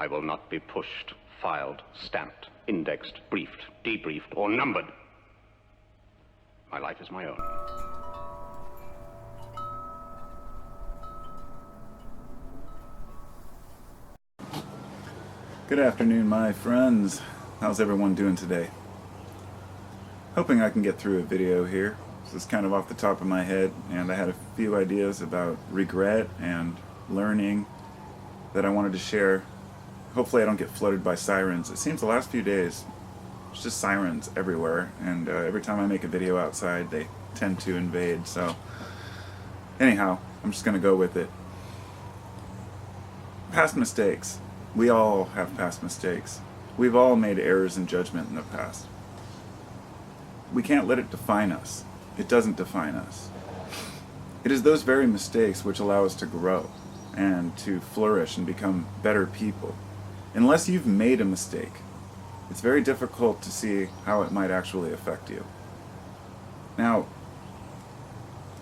I will not be pushed, filed, stamped, indexed, briefed, debriefed, or numbered. My life is my own. Good afternoon, my friends. How's everyone doing today? Hoping I can get through a video here. This is kind of off the top of my head, and I had a few ideas about regret and learning that I wanted to share. Hopefully I don't get flooded by sirens. It seems the last few days there's just sirens everywhere, and every time I make a video outside they tend to invade. So anyhow, I'm just gonna go with it. Past mistakes. We all have past mistakes. We've all made errors in judgment in the past. We can't let it define us. It doesn't define us. It is those very mistakes which allow us to grow and to flourish and become better people. Unless you've made a mistake, it's very difficult to see how it might actually affect you. Now,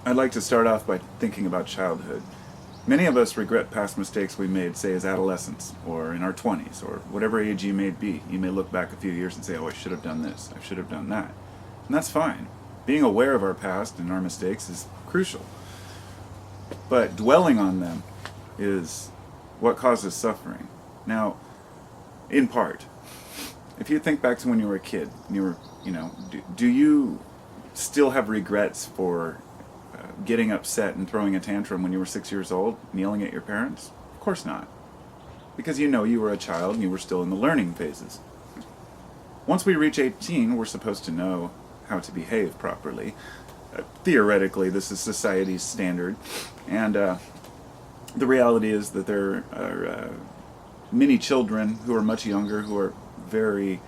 I'd like to start off by thinking about childhood. Many of us regret past mistakes we made, say, as adolescents, or in our 20s, or whatever age you may be. You may look back a few years and say, oh, I should have done this, I should have done that. And that's fine. Being aware of our past and our mistakes is crucial. But dwelling on them is what causes suffering. Now, in part, if you think back to when you were a kid, and you were, do you still have regrets for getting upset and throwing a tantrum when you were 6 years old and yelling at your parents? Of course not. Because you were a child and you were still in the learning phases. Once we reach 18, we're supposed to know how to behave properly. Theoretically, this is society's standard, and the reality is that there are many children who are much younger who are very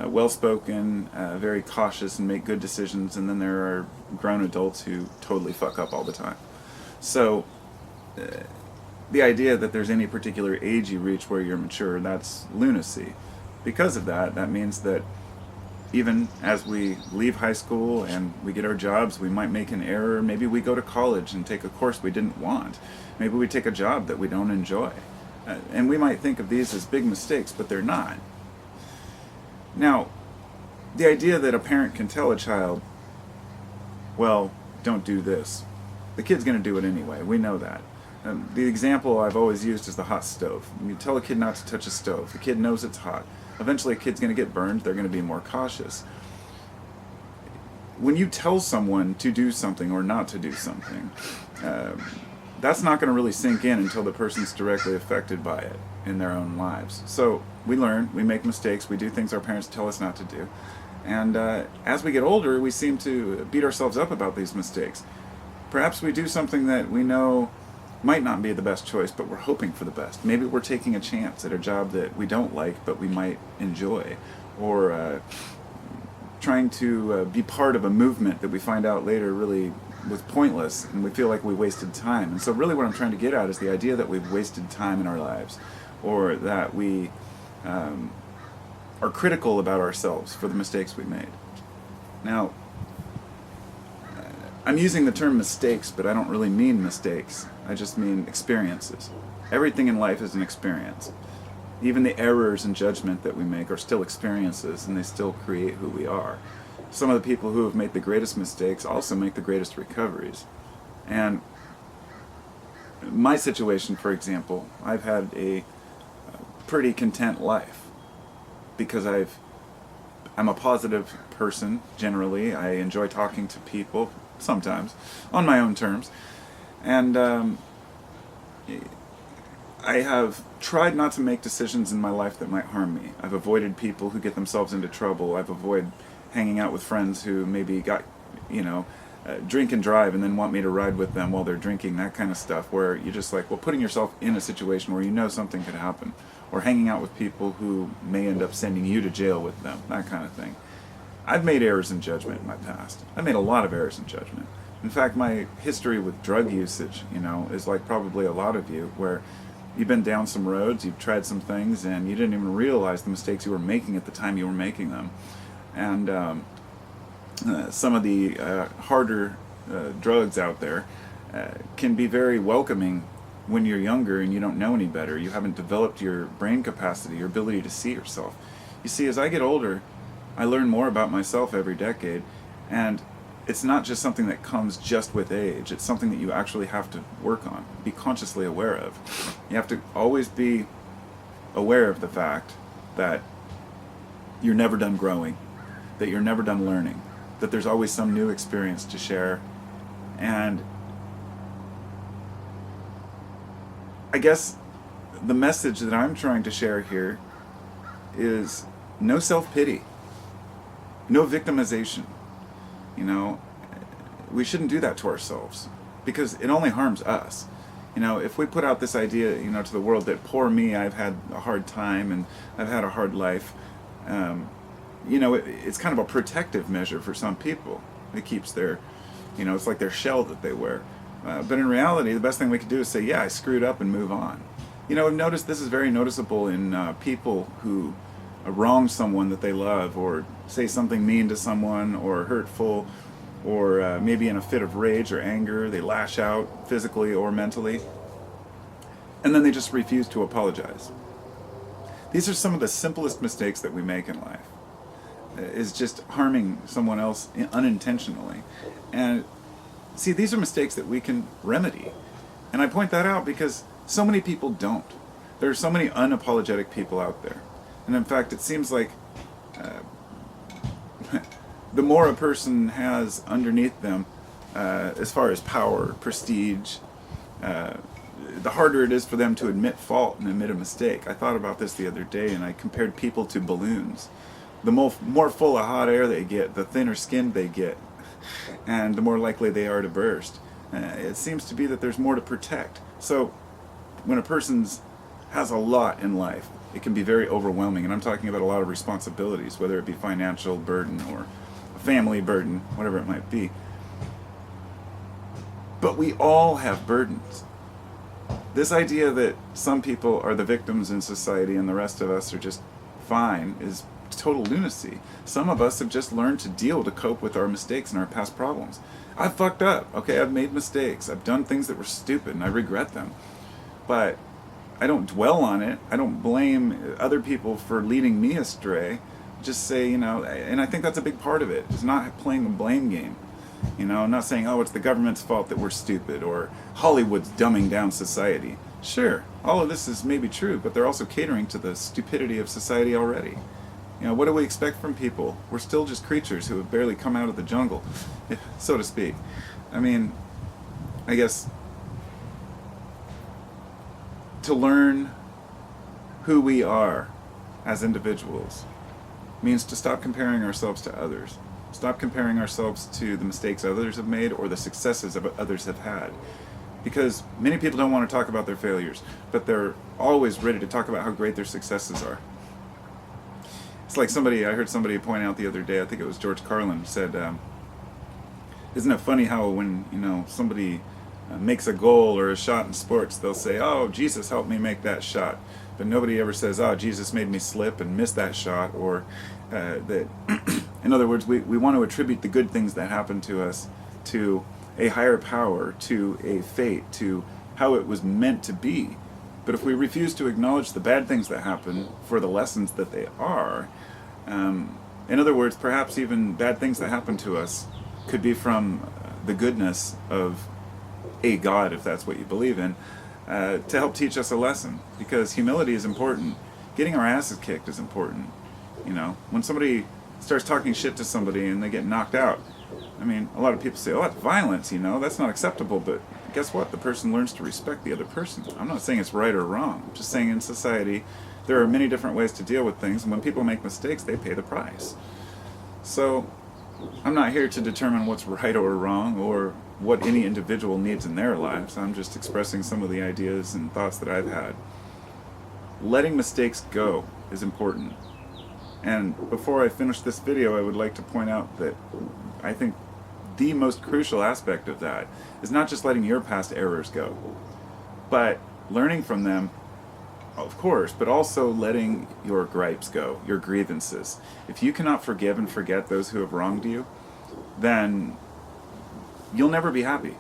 well-spoken, very cautious, and make good decisions, and then there are grown adults who totally fuck up all the time. So the idea that there's any particular age you reach where you're mature, that's lunacy. Because of that, that means that even as we leave high school and we get our jobs, we might make an error. Maybe we go to college and take a course we didn't want. Maybe we take a job that we don't enjoy. And we might think of these as big mistakes, but they're not. Now, the idea that a parent can tell a child, well, don't do this. The kid's going to do it anyway. We know that. The example I've always used is the hot stove. You tell a kid not to touch a stove. The kid knows it's hot. Eventually a kid's going to get burned. They're going to be more cautious. When you tell someone to do something or not to do something, that's not going to really sink in until the person's directly affected by it in their own lives. So we learn, we make mistakes, we do things our parents tell us not to do. And as we get older, we seem to beat ourselves up about these mistakes. Perhaps we do something that we know might not be the best choice, but we're hoping for the best. Maybe we're taking a chance at a job that we don't like, but we might enjoy. Or trying to be part of a movement that we find out later really was pointless, and we feel like we wasted time. And so really what I'm trying to get at is the idea that we've wasted time in our lives, or that we are critical about ourselves for the mistakes we made. Now, I'm using the term mistakes, but I don't really mean mistakes. I just mean experiences. Everything in life is an experience. Even the errors in judgment that we make are still experiences, and they still create who we are. Some of the people who have made the greatest mistakes also make the greatest recoveries. And my situation, for example, I've had a pretty content life because I'm a positive person generally. I enjoy talking to people, sometimes, on my own terms. And I have tried not to make decisions in my life that might harm me. I've avoided people who get themselves into trouble. I've avoided hanging out with friends who maybe got, drink and drive and then want me to ride with them while they're drinking, that kind of stuff, where you're just like, well, putting yourself in a situation where you know something could happen, or hanging out with people who may end up sending you to jail with them, that kind of thing. I've made errors in judgment in my past. I've made a lot of errors in judgment. In fact, my history with drug usage, is like probably a lot of you, where you've been down some roads, you've tried some things, and you didn't even realize the mistakes you were making at the time you were making them. And some of the harder drugs out there can be very welcoming when you're younger and you don't know any better. You haven't developed your brain capacity, your ability to see yourself. You see, as I get older, I learn more about myself every decade, and it's not just something that comes just with age. It's something that you actually have to work on, be consciously aware of. You have to always be aware of the fact that you're never done growing, that you're never done learning, that there's always some new experience to share. And I guess the message that I'm trying to share here is no self-pity, no victimization. You know, we shouldn't do that to ourselves because it only harms us. You know, if we put out this idea, you know, to the world that poor me, I've had a hard time and I've had a hard life, you know, it's kind of a protective measure for some people. It keeps their, you know, it's like their shell that they wear. But in reality, the best thing we can do is say, yeah, I screwed up and move on. You know, I've noticed this is very noticeable in people who wrong someone that they love, or say something mean to someone, or hurtful, or maybe in a fit of rage or anger, they lash out physically or mentally, and then they just refuse to apologize. These are some of the simplest mistakes that we make in life, is just harming someone else unintentionally. And see, these are mistakes that we can remedy. And I point that out because so many people don't. There are so many unapologetic people out there. And in fact, it seems like the more a person has underneath them, as far as power, prestige, the harder it is for them to admit fault and admit a mistake. I thought about this the other day, and I compared people to balloons. The more full of hot air they get, the thinner skinned they get, and the more likely they are to burst. It seems to be that there's more to protect. So when a person has a lot in life, it can be very overwhelming, and I'm talking about a lot of responsibilities, whether it be financial burden or a family burden, whatever it might be. But we all have burdens. This idea that some people are the victims in society and the rest of us are just fine is total lunacy. Some of us have just learned to deal, to cope with our mistakes and our past problems. I've fucked up, okay? I've made mistakes. I've done things that were stupid and I regret them. But I don't dwell on it. I don't blame other people for leading me astray. Just say, you know, and I think that's a big part of it. It's not playing a blame game. You know, I'm not saying, oh, it's the government's fault that we're stupid, or Hollywood's dumbing down society. Sure, all of this is maybe true, but they're also catering to the stupidity of society already. You know, what do we expect from people? We're still just creatures who have barely come out of the jungle, so to speak. I mean, I guess to learn who we are as individuals means to stop comparing ourselves to others. Stop comparing ourselves to the mistakes others have made or the successes of others have had. Because many people don't want to talk about their failures, but they're always ready to talk about how great their successes are. It's like I heard somebody point out the other day, I think it was George Carlin, said, isn't it funny how when, you know, somebody makes a goal or a shot in sports, they'll say, oh, Jesus helped me make that shot. But nobody ever says, oh, Jesus made me slip and miss that shot, or that, in other words, we want to attribute the good things that happen to us to a higher power, to a fate, to how it was meant to be. But if we refuse to acknowledge the bad things that happen for the lessons that they are, in other words, perhaps even bad things that happen to us could be from the goodness of a God, if that's what you believe in, to help teach us a lesson. Because humility is important. Getting our asses kicked is important. You know, when somebody starts talking shit to somebody and they get knocked out, I mean, a lot of people say, oh, that's violence, you know, that's not acceptable. But guess what? The person learns to respect the other person. I'm not saying it's right or wrong. I'm just saying in society, there are many different ways to deal with things. And when people make mistakes, they pay the price. So I'm not here to determine what's right or wrong or what any individual needs in their lives. I'm just expressing some of the ideas and thoughts that I've had. Letting mistakes go is important. And before I finish this video, I would like to point out that I think the most crucial aspect of that is not just letting your past errors go, but learning from them, of course, but also letting your gripes go, your grievances. If you cannot forgive and forget those who have wronged you, then you'll never be happy.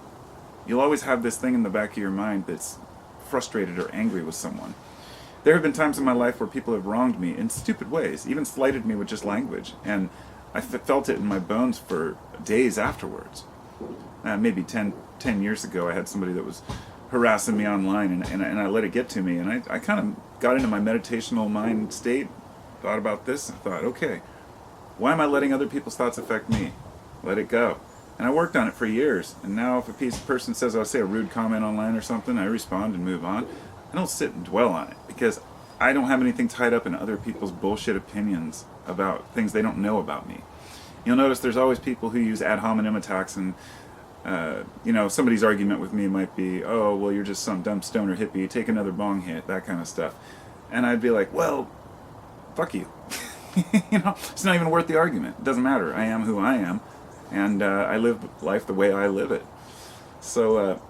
You'll always have this thing in the back of your mind that's frustrated or angry with someone. There have been times in my life where people have wronged me in stupid ways, even slighted me with just language, and I felt it in my bones for days afterwards. Maybe 10 years ago, I had somebody that was harassing me online, and I let it get to me, and I kind of got into my meditational mind state, thought about this, and thought, okay, why am I letting other people's thoughts affect me? Let it go. And I worked on it for years, and now if a person says, I'll say a rude comment online or something, I respond and move on. I don't sit and dwell on it, because I don't have anything tied up in other people's bullshit opinions about things they don't know about me. You'll notice there's always people who use ad hominem attacks, and somebody's argument with me might be, oh, well, you're just some dumb stoner hippie, take another bong hit, that kind of stuff. And I'd be like, well, fuck you. It's not even worth the argument. It doesn't matter. I am who I am, and I live life the way I live it. So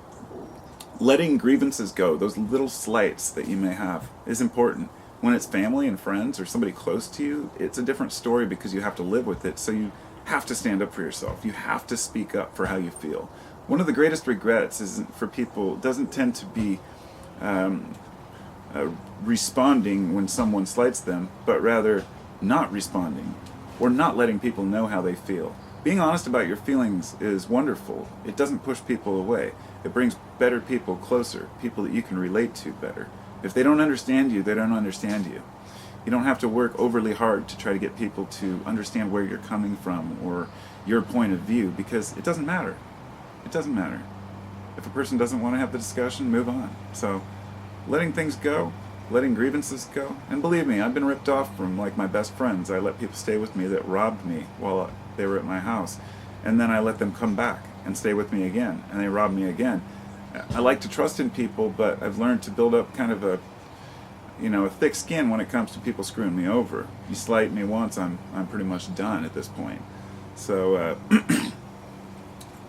letting grievances go, those little slights that you may have, is important. When it's family and friends or somebody close to you, it's a different story because you have to live with it, so you have to stand up for yourself. You have to speak up for how you feel. One of the greatest regrets for people doesn't tend to be responding when someone slights them, but rather not responding or not letting people know how they feel. Being honest about your feelings is wonderful. It doesn't push people away. It brings better people closer, people that you can relate to better. If they don't understand you, they don't understand you. You don't have to work overly hard to try to get people to understand where you're coming from or your point of view, because it doesn't matter. It doesn't matter. If a person doesn't want to have the discussion, move on. So, letting things go, letting grievances go. And believe me, I've been ripped off from like my best friends. I let people stay with me that robbed me while they were at my house. And then I let them come back and stay with me again, and they robbed me again. I like to trust in people, but I've learned to build up kind of a thick skin when it comes to people screwing me over. You slight me once, I'm pretty much done at this point. So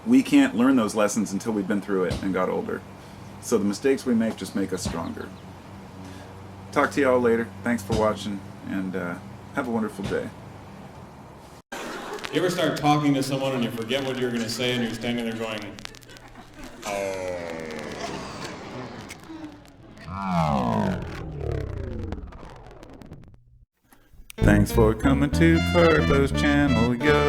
we can't learn those lessons until we've been through it and got older. So the mistakes we make just make us stronger. Talk to y'all later. Thanks for watching, and have a wonderful day. You ever start talking to someone and you forget what you're going to say and you're standing there going, Thanks for coming to Carpo's channel, yo.